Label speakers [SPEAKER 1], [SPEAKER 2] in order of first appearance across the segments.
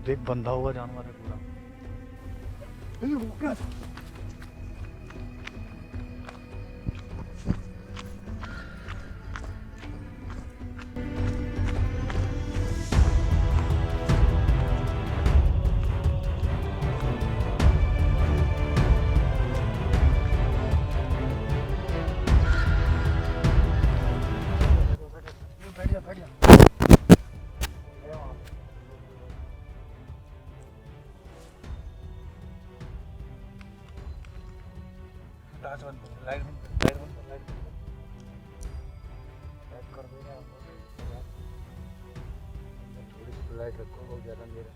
[SPEAKER 1] देख बंधा हुआ जानवर है पूरा। बैठ जा बैठ जा। लाइट बंद कर, लाइट बंद कर, लाइट बंद कर, लाइट बंद कर। लाइट कर देना आप लोग। थोड़ी सी लाइट रखो, बहुत ज़्यादा अंधेरा।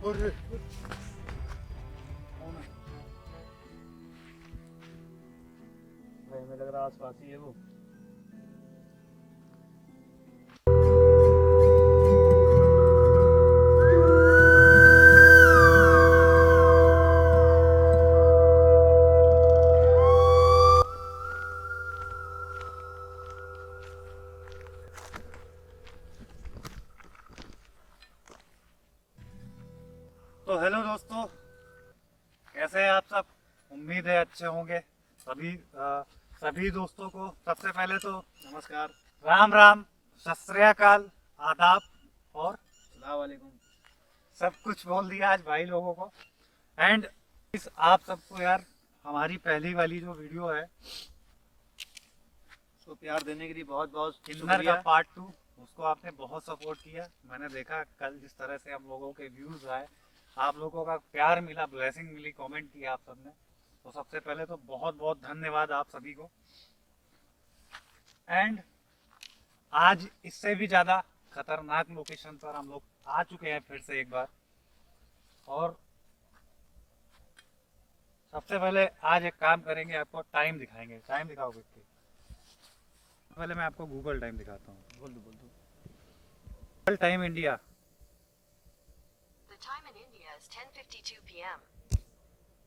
[SPEAKER 1] अरे भाई हमें लग रहा आसपास ही है वो। तो हेलो दोस्तों, कैसे हैं आप सब? उम्मीद है अच्छे होंगे। सभी दोस्तों को सबसे पहले तो नमस्कार, राम राम, सत श्री अकाल, आदाब और अस्सलाम वालेकुम। सब कुछ बोल दिया आज भाई लोगों को। एंड आप सबको यार हमारी पहली वाली जो वीडियो है उसको प्यार देने के लिए बहुत बहुत किन्नर का पार्ट 2, उसको आपने बहुत सपोर्ट किया। मैंने देखा कल जिस तरह से हम लोगों के व्यूज आए, आप लोगों का प्यार मिला, ब्लेसिंग मिली, कमेंट किया आप सबने, तो सबसे पहले तो बहुत बहुत धन्यवाद आप सभी को। एंड आज इससे भी ज़्यादा खतरनाक लोकेशन पर हम लोग आ चुके हैं फिर से एक बार। और सबसे पहले आज एक काम करेंगे, आपको टाइम दिखाएंगे। टाइम दिखाओगे? पहले मैं आपको गूगल टाइम दिखाता हूँ। बोल दो गूगल टाइम इंडिया।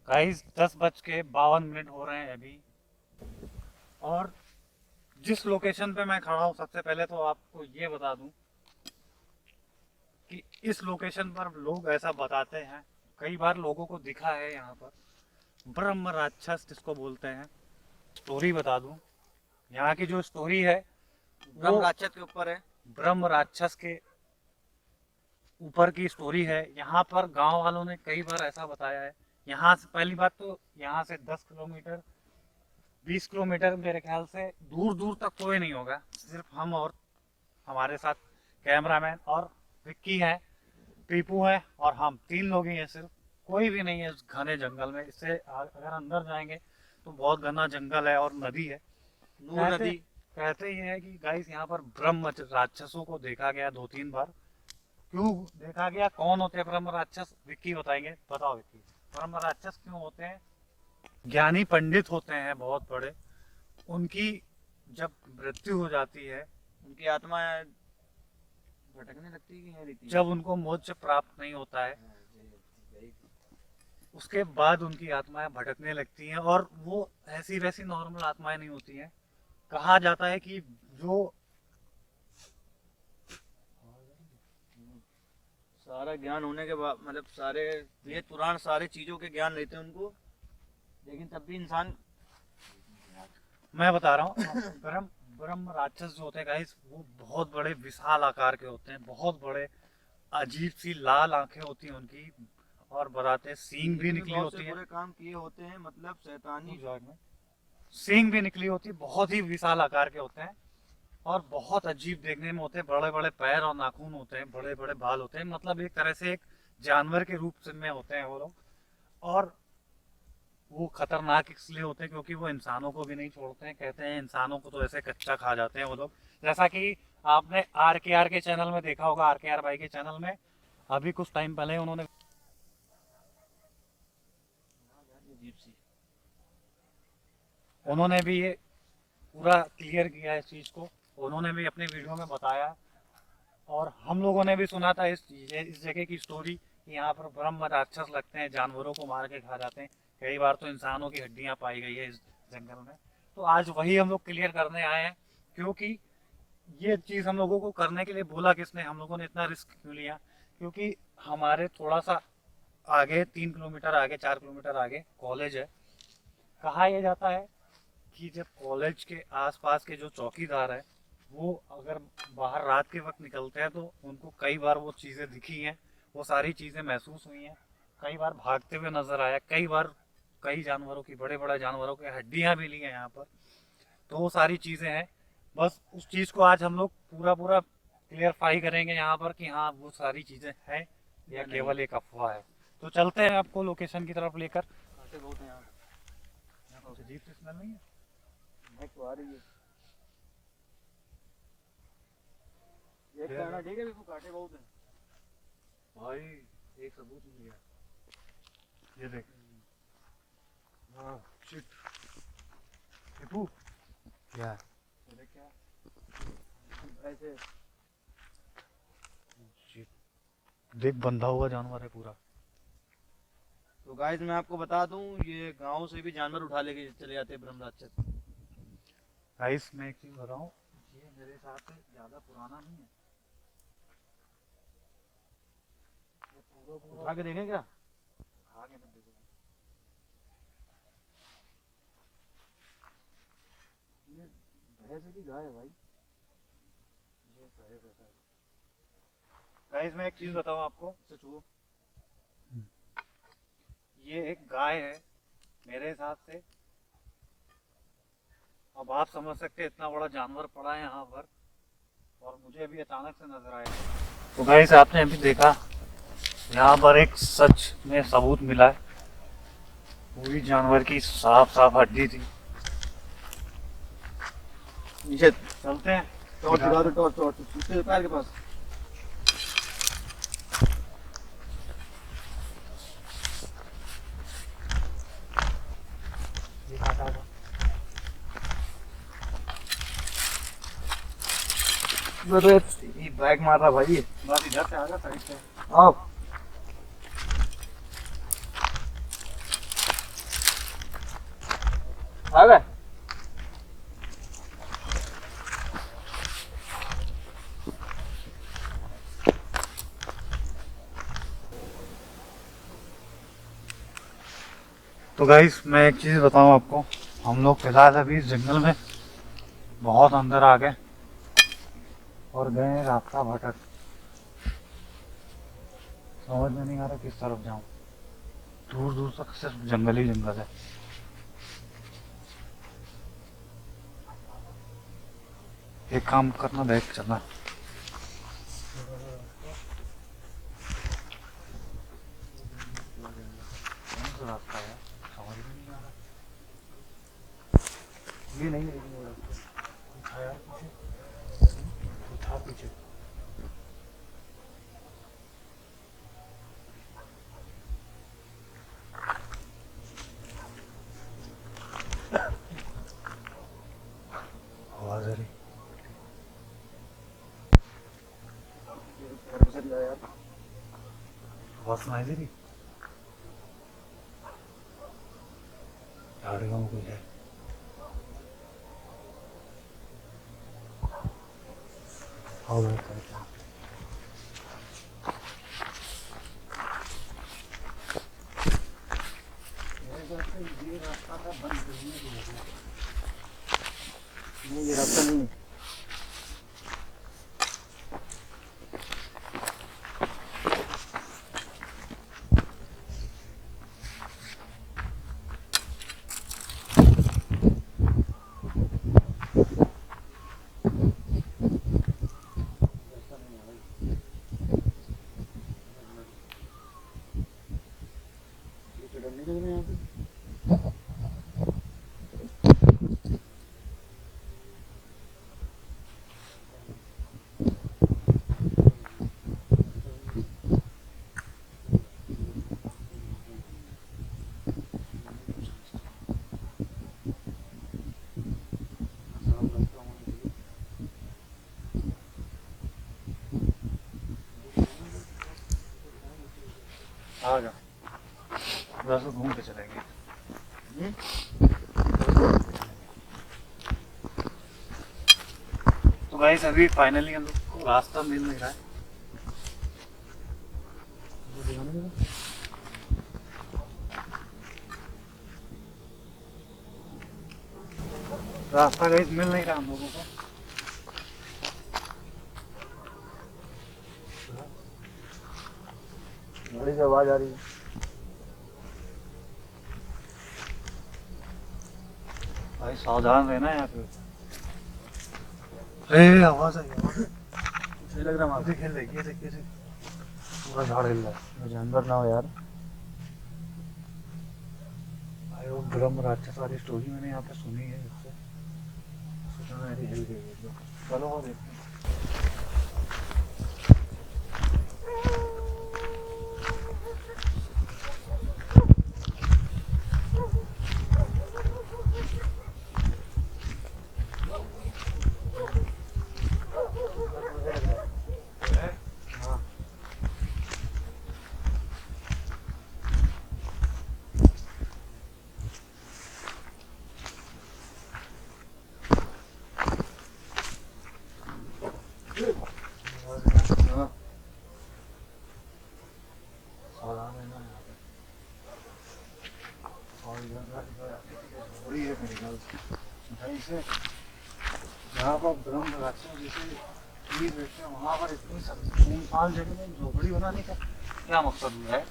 [SPEAKER 1] गाइस 10:52 हो रहे हैं अभी। और जिस लोकेशन पे मैं खड़ा हूँ, सबसे पहले तो आपको ये बता दूं कि इस लोकेशन पर लोग ऐसा बताते हैं, कई बार लोगों को दिखा है यहाँ पर ब्रह्म राक्षस जिसको बोलते हैं। स्टोरी बता दूं, यहाँ की जो स्टोरी है
[SPEAKER 2] ब्रह्म राक्षस के ऊपर है।
[SPEAKER 1] ब्रह्म राक्षस के ऊपर की स्टोरी है। यहाँ पर गांव वालों ने कई बार ऐसा बताया है। यहाँ से पहली बात तो यहाँ से 10 किलोमीटर 20 किलोमीटर मेरे ख्याल से दूर दूर तक कोई नहीं होगा, सिर्फ हम और हमारे साथ कैमरामैन और विक्की है, पीपू है और हम 3 लोग ही हैं, सिर्फ कोई भी नहीं है इस घने जंगल में। इससे अगर अंदर जाएंगे तो बहुत घना जंगल है और नदी है, नूर नदी। कहते ही है कि गाइस यहाँ पर ब्रह्म राक्षसों को देखा गया 2-3 बार। क्यों देखा गया, कौन होते हैं ब्रह्म राक्षस, विक्की बताएंगे। बताओ विक्की, ब्रह्म राक्षस क्यों होते हैं? ज्ञानी पंडित होते हैं बहुत बड़े, उनकी जब मृत्यु हो जाती है,
[SPEAKER 2] उनकी आत्मा भटकने लगती है।
[SPEAKER 1] जब उनको मोक्ष प्राप्त नहीं होता है, उसके बाद उनकी आत्माएं भटकने लगती हैं। और वो ऐसी वैसी नॉर्मल आत्माएं नहीं होती हैं। कहा जाता है कि जो
[SPEAKER 2] सारा ज्ञान होने के बाद, मतलब सारे वेद पुराण सारे चीजों के ज्ञान लेते हैं उनको, लेकिन तब भी इंसान,
[SPEAKER 1] मैं बता रहा हूँ ब्रह्म ब्रह्म राक्षस जो होते हैं गाइस, वो बहुत बड़े विशाल आकार के होते हैं, बहुत बड़े, अजीब सी लाल आंखें होती हैं उनकी, और बताते हैं सींग भी निकली होती है।
[SPEAKER 2] बुरे काम किए होते हैं, मतलब शैतानी
[SPEAKER 1] में सींग भी निकली होती है, बहुत ही विशाल आकार के होते हैं और बहुत अजीब देखने में होते हैं। बड़े बड़े पैर और नाखून होते हैं, बड़े बड़े बाल होते हैं, मतलब एक तरह से एक जानवर के रूप में होते हैं वो लोग। और वो खतरनाक इसलिए होते हैं क्योंकि वो इंसानों को भी नहीं छोड़ते हैं। कहते हैं इंसानों को तो ऐसे कच्चा खा जाते हैं वो लोग। जैसा कि आपने आर के चैनल में देखा होगा, RKR भाई के चैनल में अभी कुछ टाइम पहले उन्होंने भी ये पूरा क्लियर किया है इस चीज़ को, उन्होंने भी अपनी वीडियो में बताया। और हम लोगों ने भी सुना था इस जगह की स्टोरी, यहाँ पर ब्रह्म राक्षस लगते हैं, जानवरों को मार के खा जाते हैं। कई बार तो इंसानों की हड्डियां पाई गई है इस जंगल में। तो आज वही हम लोग क्लियर करने आए हैं, क्योंकि ये चीज़ हम लोगों को करने के लिए बोला किसने, हम लोगों ने इतना रिस्क क्यों लिया क्योंकि हमारे थोड़ा सा आगे 3 किलोमीटर आगे 4 किलोमीटर आगे कॉलेज है। कहा यह जाता है कि जब कॉलेज के आसपास के जो चौकीदार है वो अगर बाहर रात के वक्त निकलते हैं तो उनको कई बार वो चीज़ें दिखी हैं, वो सारी चीज़ें महसूस हुई हैं। कई बार भागते हुए नजर आया, कई बार कई जानवरों की, बड़े बड़े जानवरों की हड्डियां मिली हैं यहाँ पर। तो वो सारी चीज़ें हैं। बस उस चीज़ को आज हम लोग पूरा पूरा क्लियरफाई करेंगे यहाँ पर कि हाँ वो सारी चीज़ें हैं या
[SPEAKER 2] नहीं।
[SPEAKER 1] केवल एक अफवाह है। तो चलते हैं आपको लोकेशन की तरफ लेकर।
[SPEAKER 2] कांटे बहुत हैं यहाँ।
[SPEAKER 1] यहाँ पर अजीब सी स्मेल नहीं है?
[SPEAKER 2] महक तो आ रही है। एक कहना ठीक है, इसको कांटे बहुत हैं।
[SPEAKER 1] भाई एक सबूत मिल गया, ये देख। हाँ शिट, टिपू क्या है? ये देख क्या है?
[SPEAKER 2] ऐसे
[SPEAKER 1] शिट, देख बंधा हुआ जानवर है पूरा।
[SPEAKER 2] तो गाइस मैं आपको बता दूं, ये गांव से भी जानवर उठा लेके चले जाते हैं ब्रह्मराक्षस।
[SPEAKER 1] गाइस मैं एक चीज बताऊं, ये मेरे हिसाब से ज्यादा पुराना नहीं है। ये पूरा पूरा
[SPEAKER 2] उठा के देखें क्या?
[SPEAKER 1] आगे मत देखो।
[SPEAKER 2] ये भैंस की गाय है भाई।
[SPEAKER 1] ये सही है। गाइस मैं एक चीज बताऊं आपको,
[SPEAKER 2] सच वो
[SPEAKER 1] ये एक गाय है मेरे हिसाब से। अब आप समझ सकते हैं इतना बड़ा जानवर पड़ा है यहाँ पर, और मुझे अभी अचानक से नजर आया। तो गाइस आपने अभी देखा यहाँ पर एक सच में सबूत मिला है। पूरी जानवर की साफ साफ हड्डी थी।
[SPEAKER 2] नीचे
[SPEAKER 1] चलते हैं।
[SPEAKER 2] टॉर्च दिखा दो, टॉर्च टॉर्च उसके पैर के पास। ये बैग मार रहा भाई।
[SPEAKER 1] बस इधर से आजा, साइड से।
[SPEAKER 2] आप आ गए?
[SPEAKER 1] तो गाइस मैं एक चीज़ बताऊं आपको, हम लोग फिलहाल अभी इस जंगल में बहुत अंदर आ गए और गए रास्ता भटक। समझ में नहीं आ रहा किस तरफ जाऊं। दूर दूर तक सिर्फ जंगल ही जंगल है। एक काम करना, बैग चलना। कौन सा रास्ता है समझ में नहीं आ रहा। ये नहीं है, ये रास्ता कुछ है यार, पीछे कुछ था पीछे। आवाज आ रही। आवाज सुनाई दे रही। झाड़ियों में कुछ है। आओ बैठ करते हैं। ये रास्ता था बंद करने के लिए।
[SPEAKER 2] नहीं, ये रास्ता नहीं है।
[SPEAKER 1] आ जा, बस घूम के चलेंगे। तो गाइस अभी फाइनली हम लोग को रास्ता मिल नहीं रहा है। रास्ता गाइस मिल नहीं रहा हम लोगों को।
[SPEAKER 2] बड़ी से आवाज आ रही है।
[SPEAKER 1] भाई सावधान रहना यहाँ पे। ए आवाज आई,
[SPEAKER 2] सही लग रहा है
[SPEAKER 1] खेल रही है, पूरा झाड़ हिल रहा है।
[SPEAKER 2] जानवर ना हो यार।
[SPEAKER 1] भाई वो ब्रह्म राक्षस वाली स्टोरी मैंने यहाँ पे सुनी है, इससे सोचा मेरी हिल गई है। चलो वो देखते हैं।
[SPEAKER 2] हाँ।
[SPEAKER 1] सावधान रहना यहाँ पे। और झोपड़ी है मेरे ख्याल से, ढंग से जहाँ पर ब्रह्म राक्षस जैसे वीर बैठते हैं वहाँ पर इतनी सुनसान जगह में झोपड़ी बनाने का क्या मकसद हुआ है?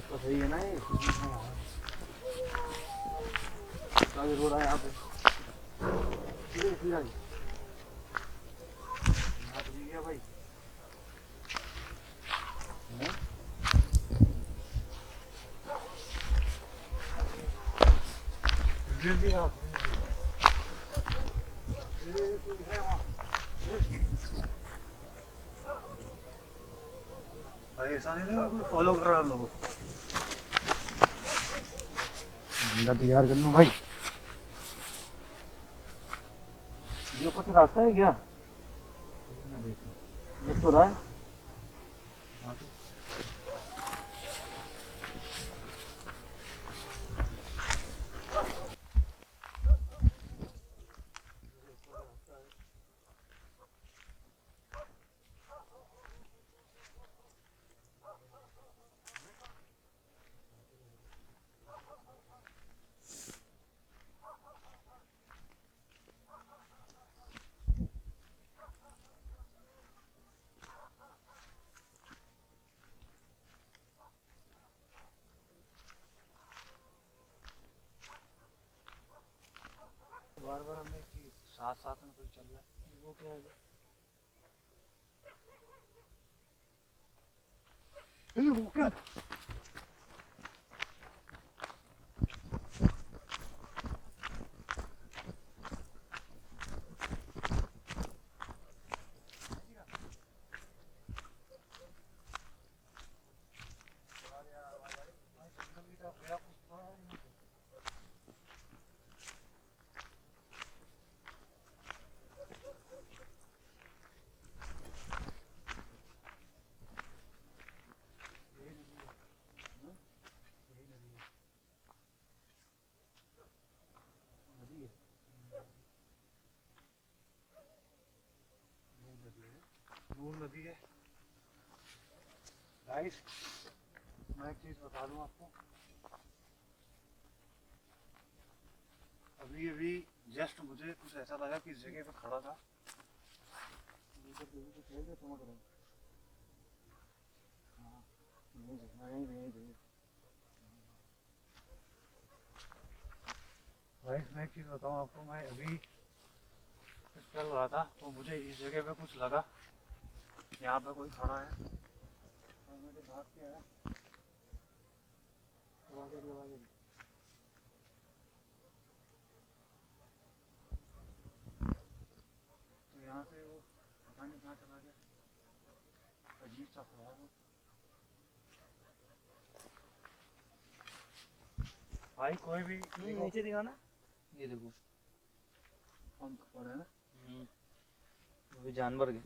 [SPEAKER 2] तो सही है ना ये। आगे रोड है यहाँ पे।
[SPEAKER 1] यहाँ तो नहीं गया भाई। गिर दिया। भाई ऐसा नहीं लगा कोई फॉलो कर रहा है हम लोगों को।
[SPEAKER 2] बंदा तैयार कर लूँ भाई।
[SPEAKER 1] ये कुछ रास्ता है क्या?
[SPEAKER 2] देख तो रहा है।
[SPEAKER 1] बार बार हमें कि साथ साथ में कोई चल रहा है, वो क्या है? वो क्या? नूर नदी है। गाइस मैं एक चीज बता दूं आपको, अभी अभी जस्ट मुझे कुछ ऐसा लगा कि इस जगह पे खड़ा था, गाइस मैं एक चीज बताऊं आपको, मैं अभी चल रहा था तो मुझे इस जगह पे कुछ लगा, यहाँ पे कोई खड़ा है और मुझे भाग के आया। तो यहाँ से वो पता नहीं कहाँ चला गया, अजीब सा खड़ा है वो। भाई कोई भी
[SPEAKER 2] नीचे दिखाना। ये देखो
[SPEAKER 1] पंख पड़े हैं ना,
[SPEAKER 2] वो भी जानवर के।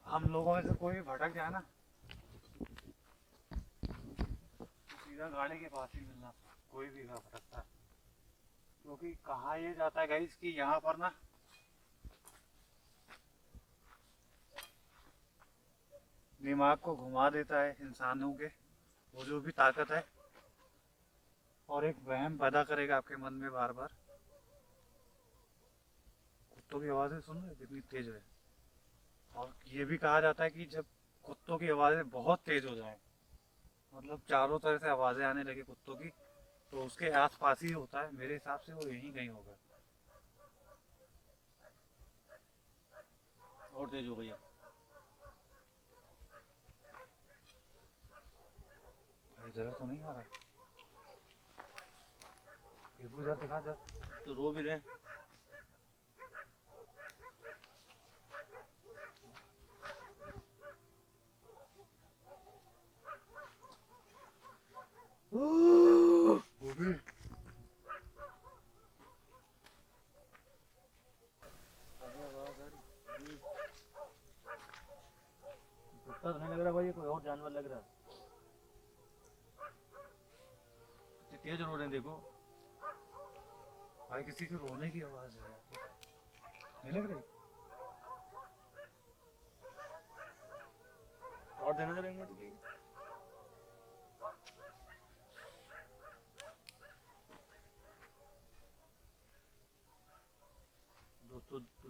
[SPEAKER 1] हम लोगों में से कोई भी भटक जाए ना तो सीधा गाड़ी के पास ही मिलना, कोई भी भटकता है। क्योंकि कहा ये जाता है गाइस कि यहाँ पर ना दिमाग को घुमा देता है इंसानों के, वो जो भी ताकत है, और एक वहम पैदा करेगा आपके मन में बार बार। कुत्तों की आवाज़ें सुन रहे कितनी तेज है। और ये भी कहा जाता है कि जब कुत्तों की आवाज़ें बहुत तेज हो जाएं, मतलब चारों तरफ से आवाज़ें आने लगे कुत्तों की, तो उसके आसपास ही होता है। मेरे हिसाब से वो यहीं कहीं होगा।
[SPEAKER 2] और तेज हो गई है।
[SPEAKER 1] इधर तो नहीं आ रहा, इधर दिखा जा।
[SPEAKER 2] तो रो भी रहे हैं।
[SPEAKER 1] वो भी
[SPEAKER 2] कुत्ता तो नहीं लग रहा भाई, ये कोई और जानवर लग रहा है। इतनी तेज रो रहे हैं देखो।
[SPEAKER 1] भाई किसी के रोने की आवाज़ है, नहीं लग रही?
[SPEAKER 2] और देना चलेंगे तो ठीक।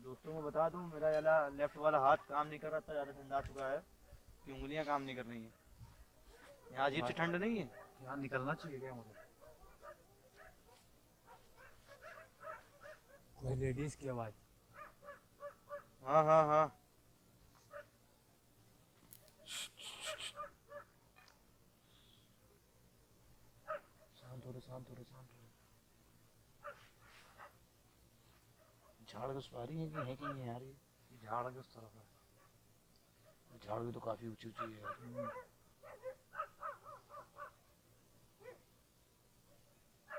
[SPEAKER 2] दोस्तों मैं बता दूं, मेरा वाला लेफ्ट वाला हाथ काम नहीं कर रहा था, ज़्यादा ठंडा चुका है कि उंगलियां काम नहीं कर रही हैं। यहाँ अजीब सी ठंड नहीं है।
[SPEAKER 1] यहाँ निकलना चाहिए क्या मुझे? कोई लेडीज की आवाज़।
[SPEAKER 2] हाँ हाँ हाँ।
[SPEAKER 1] शांत हो रहे, शांत हो रहे, शांत हो रहे।
[SPEAKER 2] झाड़ घुस पा रही है कि है कि नहीं आ रही?
[SPEAKER 1] ये झाड़ किस तरफ है?
[SPEAKER 2] झाड़ भी तो काफी ऊंची ऊंची है।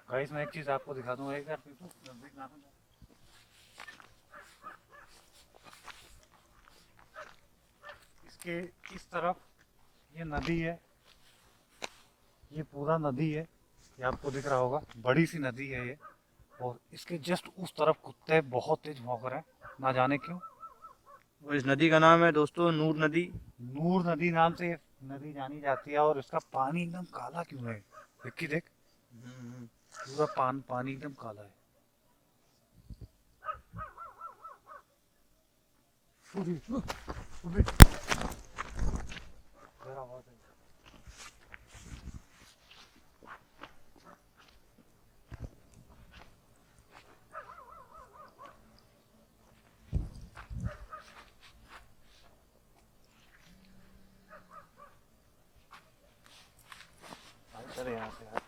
[SPEAKER 1] गाइस मैं एक चीज आपको दिखा दूंगा, एक बार तो नजदीक ना आना। इसके इस तरफ ये नदी है, ये पूरा नदी है, ये आपको दिख रहा होगा, बड़ी सी नदी है ये। और इसके जस्ट उस तरफ कुत्ते बहुत तेज भौंक रहे हैं, ना जाने क्यों।
[SPEAKER 2] और इस नदी का नाम है दोस्तों नूर नदी।
[SPEAKER 1] नूर नदी नाम से ये नदी जानी जाती है। और इसका पानी एकदम काला क्यों है? विक्की देख, पूरा पानी एकदम काला है। जरा आवाज है। चले यहाँ से यार।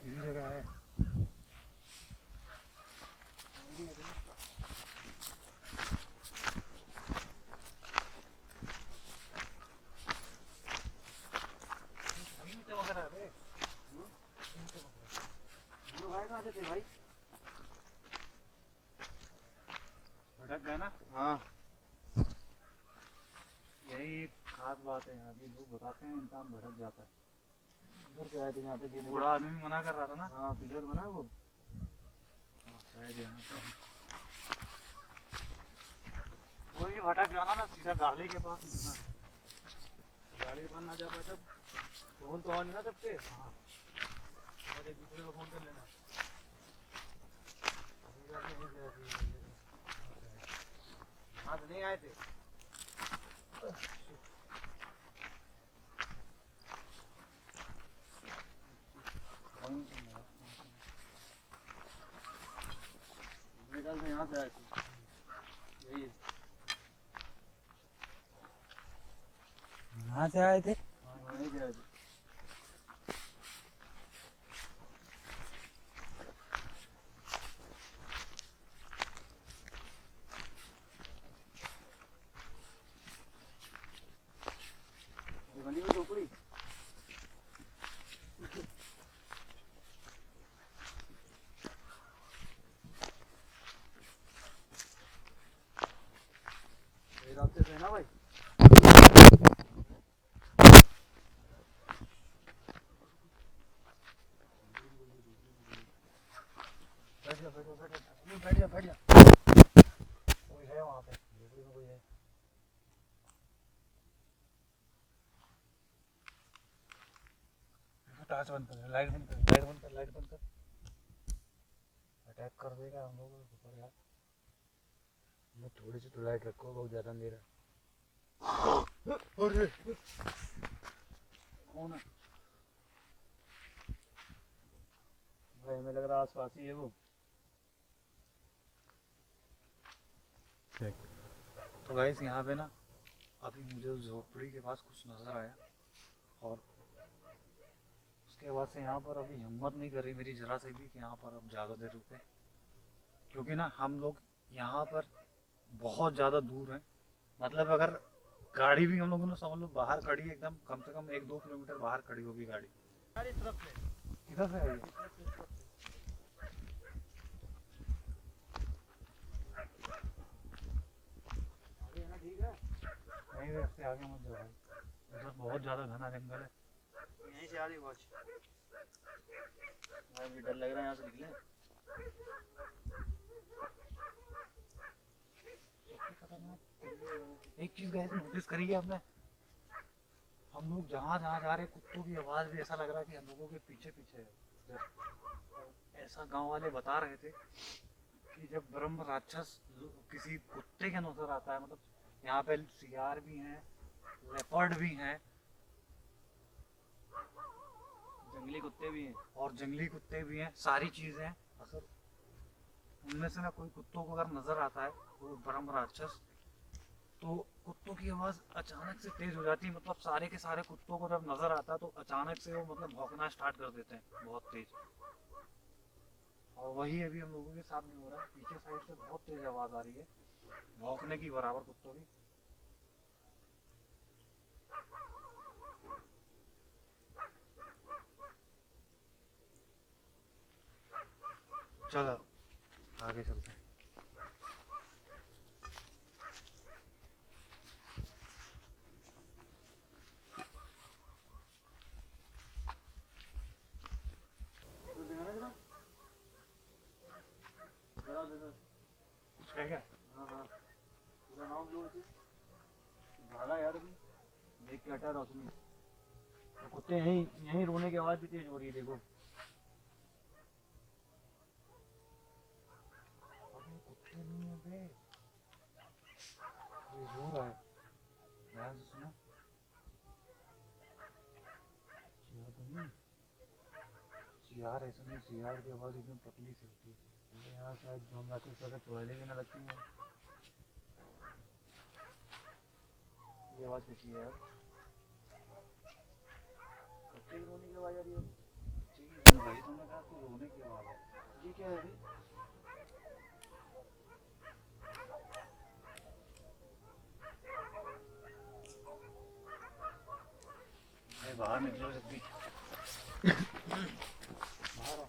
[SPEAKER 1] इसी जगह है।
[SPEAKER 2] भाई
[SPEAKER 1] भटक गए ना?
[SPEAKER 2] हाँ
[SPEAKER 1] यही खास बात है यहाँ की, लोग बताते हैं इंसान भटक जाता है।
[SPEAKER 2] उधर से आए थे यहाँ पे जीने।
[SPEAKER 1] बूढ़ा आदमी मना कर रहा था ना।
[SPEAKER 2] हाँ पिलर बना है वो।
[SPEAKER 1] शायद यहाँ पे। वो ये भटक जाना ना, सीधा गाड़ी के पास निकलना।
[SPEAKER 2] गाड़ी बंद ना जा पाए तब फोन तो ऑन ना सबके।
[SPEAKER 1] हाँ।
[SPEAKER 2] और एक दूसरे को फोन कर लेना। हाँ तो नहीं आए थे। मेरे ख्याल से यहाँ से आए थे। यही है।
[SPEAKER 1] यहाँ से आए थे।
[SPEAKER 2] हाँ वहीं से आए थे। बनी हुई झोपड़ी। रास्ते से है ना भाई।
[SPEAKER 1] टॉर्च बंद कर, लाइट बंद कर, लाइट बंद कर, लाइट बंद कर। अटैक कर देगा हम लोगों के ऊपर यार।
[SPEAKER 3] मैं थोड़ी सी तो लाइट रखो, बहुत ज्यादा अंधेरा।
[SPEAKER 1] अरे कौन है?
[SPEAKER 2] भाई हमें लग रहा है आसपास ही है वो।
[SPEAKER 1] तो गाइस यहाँ पे ना अभी मुझे उस झोपड़ी के पास कुछ नज़र आया, और उसके बाद से यहाँ पर अभी हिम्मत नहीं कर रही मेरी जरा से भी कि यहाँ पर अब ज़्यादा देर रुके, क्योंकि ना हम लोग यहाँ पर बहुत ज़्यादा दूर हैं। मतलब अगर गाड़ी भी हम लोगों ने समझ लो बाहर खड़ी है, एकदम कम से कम 1-2 किलोमीटर बाहर खड़ी होगी गाड़ी।
[SPEAKER 2] यार इस तरफ से,
[SPEAKER 1] किधर से आई है?
[SPEAKER 2] आगे है ना, ठीक है।
[SPEAKER 1] नहीं रे, इससे आगे मत जाओ भाई, उधर बहुत ज़्यादा घना जंगल है।
[SPEAKER 2] यहीं से आ रही वॉच। भाई मुझे डर लग रहा है यहाँ से निकले।
[SPEAKER 1] एक चीज़ गाइस नोटिस करी है आपने, हम लोग जहाँ जहाँ जा रहे हैं कुत्तों की आवाज़ भी ऐसा लग रहा है कि हम लोगों के पीछे पीछे है। ऐसा गांव वाले बता रहे थे कि जब ब्रह्म राक्षस किसी कुत्ते के नजर आता है, मतलब यहाँ पे सियार भी हैं, लेपर्ड भी हैं,
[SPEAKER 2] जंगली कुत्ते भी हैं।
[SPEAKER 1] और जंगली कुत्ते भी हैं, सारी चीज़ें हैं। अगर उनमें से ना कोई कुत्तों को अगर नजर आता है वो ब्रह्म राक्षस, तो कुत्तों की आवाज़ अचानक से तेज हो जाती है। मतलब सारे के सारे कुत्तों को जब नजर आता है तो अचानक से वो मतलब भौंकना स्टार्ट कर देते हैं बहुत तेज। और वही अभी हम लोगों के सामने हो रहा है, पीछे साइड से बहुत तेज आवाज़ आ रही है भौंकने की बराबर कुत्तों की। चलो आगे चलते हैं। कुछ है क्या?
[SPEAKER 2] हाँ हाँ, पूरा नाम जो है भाला यार। अभी देख के हटा रोशनी। तो कुत्ते यहीं यहीं रोने की आवाज़ भी तेज हो रही है, देखो।
[SPEAKER 1] अबे कुत्ते नहीं है बे, ये रो रहा है, ध्यान से सुनो। सियार तो नहीं, सियार ऐसा नहीं, सियार की आवाज़ एकदम पतली सी होती है।
[SPEAKER 2] अरे यार शायद जो हम रात को टॉयलेट भी ना लगती है। ये आवाज़ कैसी है यार? कुत्ते की रोने की आवाज़ आ रही है।
[SPEAKER 1] ठीक है भाई, तुमने कहा तो रोने की आवाज़ है।
[SPEAKER 2] ये क्या है अभी?
[SPEAKER 1] भाई बाहर निकलो जल्दी, बाहर आओ।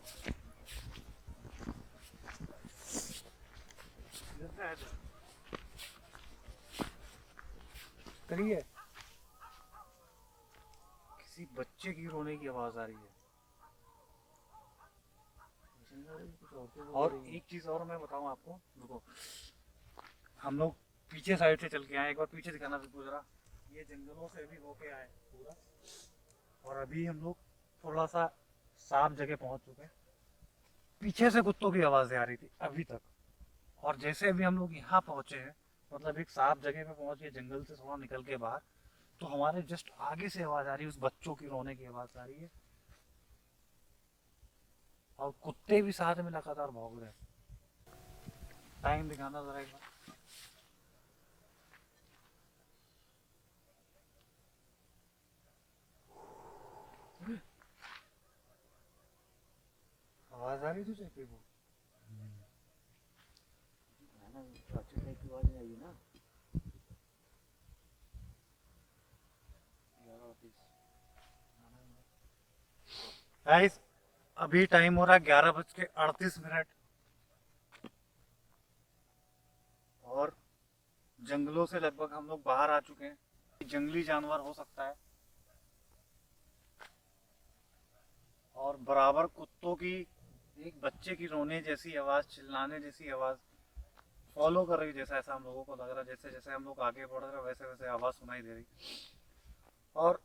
[SPEAKER 1] इधर से आया था। करिए, किसी बच्चे की रोने की आवाज़ आ रही है। और एक चीज और मैं बताऊं आपको, रुको, हम लोग पीछे साइड से चल के आए, एक बार पीछे दिखाना बिल्कुल जरा। ये जंगलों से भी होके आए पूरा, और अभी हम लोग थोड़ा सा साफ जगह पहुंच चुके हैं। पीछे से कुत्तों की आवाजें आ रही थी अभी तक, और जैसे अभी हम लोग यहाँ पहुंचे हैं, मतलब एक साफ जगह पे पहुंच गए, जंगल से थोड़ा निकल के बाहर, तो हमारे जस्ट आगे से आवाज आ रही है, उस बच्चों की रोने की आवाज आ रही है, और कुत्ते भी साथ में लगातार भौंक रहे हैं। टाइम दिखाना जरा एक बार। आवाज आ रही तुझे कोई वो?
[SPEAKER 2] है ना, अच्छी टाइप की आवाज़ आई ना। 11:38।
[SPEAKER 1] गाइस अभी टाइम हो रहा है 11:38, और जंगलों से लगभग हम लोग बाहर आ चुके हैं। जंगली जानवर हो सकता है, और बराबर कुत्तों की एक बच्चे की रोने जैसी आवाज, चिल्लाने जैसी आवाज फॉलो कर रही, जैसा ऐसा हम लोगों को लग रहा है। जैसे जैसे हम लोग आगे बढ़ रहे हैं वैसे वैसे आवाज सुनाई दे रही। और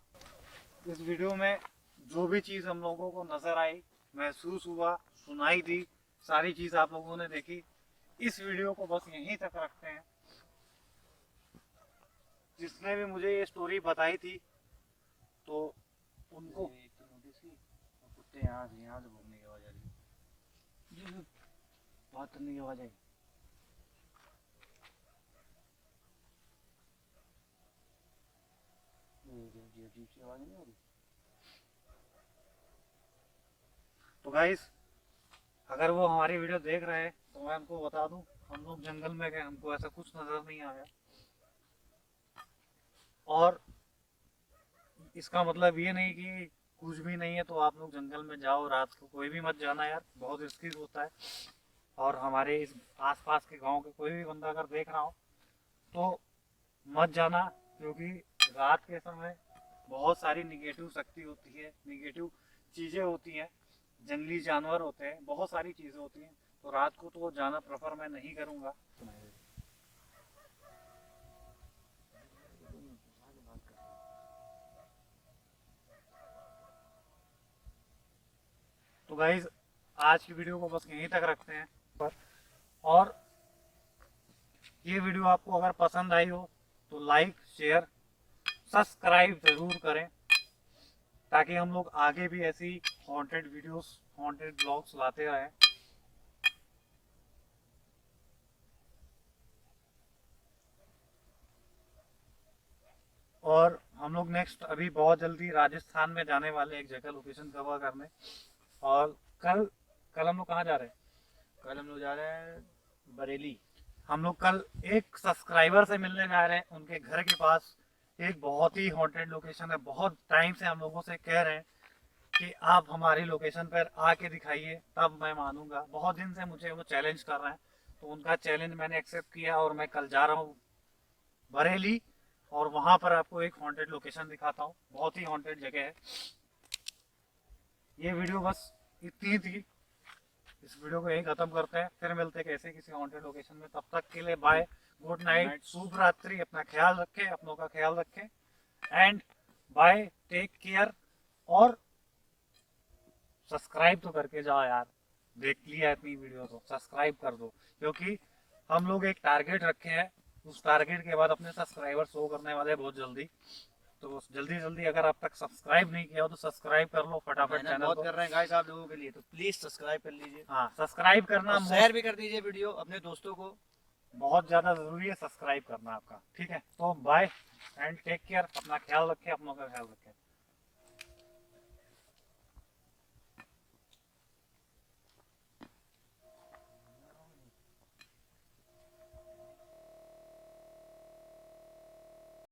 [SPEAKER 1] इस वीडियो में जो भी चीज़ हम लोगों को नज़र आई, महसूस हुआ, सुनाई दी, सारी चीज़ आप लोगों ने देखी। इस वीडियो को बस यहीं तक रखते हैं। जिसने भी मुझे ये स्टोरी बताई थी तो उनको
[SPEAKER 2] एक तो नोटिस की और कुत्ते यहाँ से भूखने की आवाज़ आ रही है, बात करने की आवाज़ आई। अजीब सी आवाज़ नहीं आ रही।
[SPEAKER 1] तो गाइस, अगर वो हमारी वीडियो देख रहे हैं तो मैं उनको बता दूं, हम लोग जंगल में गए, हमको ऐसा कुछ नजर नहीं आया। और इसका मतलब ये नहीं कि कुछ भी नहीं है तो आप लोग जंगल में जाओ, रात को कोई भी मत जाना यार, बहुत रिस्की होता है। और हमारे इस आसपास के गांव के कोई भी बंदा अगर देख रहा हो तो मत जाना, क्योंकि रात के समय बहुत सारी निगेटिव शक्ति होती है, निगेटिव चीज़ें होती हैं, जंगली जानवर होते हैं, बहुत सारी चीज़ें होती हैं। तो रात को तो जाना प्रेफर मैं नहीं करूँगा। तो गाइज, आज की वीडियो को बस यहीं तक रखते हैं। और ये वीडियो आपको अगर पसंद आई हो तो लाइक, शेयर, सब्सक्राइब जरूर करें, ताकि हम लोग आगे भी ऐसी हॉन्टेड वीडियोस, हॉन्टेड ब्लॉग्स लाते रहें। और हम लोग नेक्स्ट अभी बहुत जल्दी राजस्थान में जाने वाले, एक जगह लोकेशन कवर करने। और कल हम लोग कहाँ जा रहे हैं?
[SPEAKER 2] कल हम लोग जा रहे हैं बरेली।
[SPEAKER 1] हम लोग कल एक सब्सक्राइबर से मिलने जा रहे हैं, उनके घर के पास एक बहुत ही हॉन्टेड लोकेशन है। बहुत टाइम से हम लोगों से कह रहे हैं कि आप हमारी लोकेशन पर आके दिखाइए, तब मैं मानूंगा। बहुत दिन से मुझे वो चैलेंज कर रहे हैं, तो उनका चैलेंज मैंने एक्सेप्ट किया और मैं कल जा रहा हूँ बरेली, और वहां पर आपको एक हॉन्टेड लोकेशन दिखाता हूँ। बहुत ही हॉन्टेड जगह है। ये वीडियो बस इतनी थी, इस वीडियो को यही खत्म करते हैं, फिर मिलते हैं कैसे किसी हॉन्टेड लोकेशन में। तब तक के लिए बाय, गुड नाइट, शुभ रात्रि, अपना ख्याल रखें, अपनों का ख्याल रखें, एंड बाय, टेक केयर। और सब्सक्राइब तो करके जाओ यार, देख लिया इतनी वीडियो तो सब्सक्राइब कर दो, क्योंकि हम लोग एक टारगेट रखे हैं, उस टारगेट के बाद अपने सब्सक्राइबर शो करने वाले हैं बहुत जल्दी। तो जल्दी जल्दी अगर आप तक सब्सक्राइब नहीं किया हो तो सब्सक्राइब कर लो फटाफट चैनल
[SPEAKER 2] बहुत
[SPEAKER 1] को।
[SPEAKER 2] कर रहे हैं गाइस आप लोगों के लिए, तो प्लीज सब्सक्राइब कर लीजिए।
[SPEAKER 1] हाँ, सब्सक्राइब करना
[SPEAKER 2] और शेयर भी कर दीजिए वीडियो अपने दोस्तों को।
[SPEAKER 1] बहुत ज्यादा जरूरी है, सब्सक्राइब करना आपका, ठीक है। तो बाय एंड टेक केयर, अपना ख्याल रखें, अपनों का ख्याल रखें।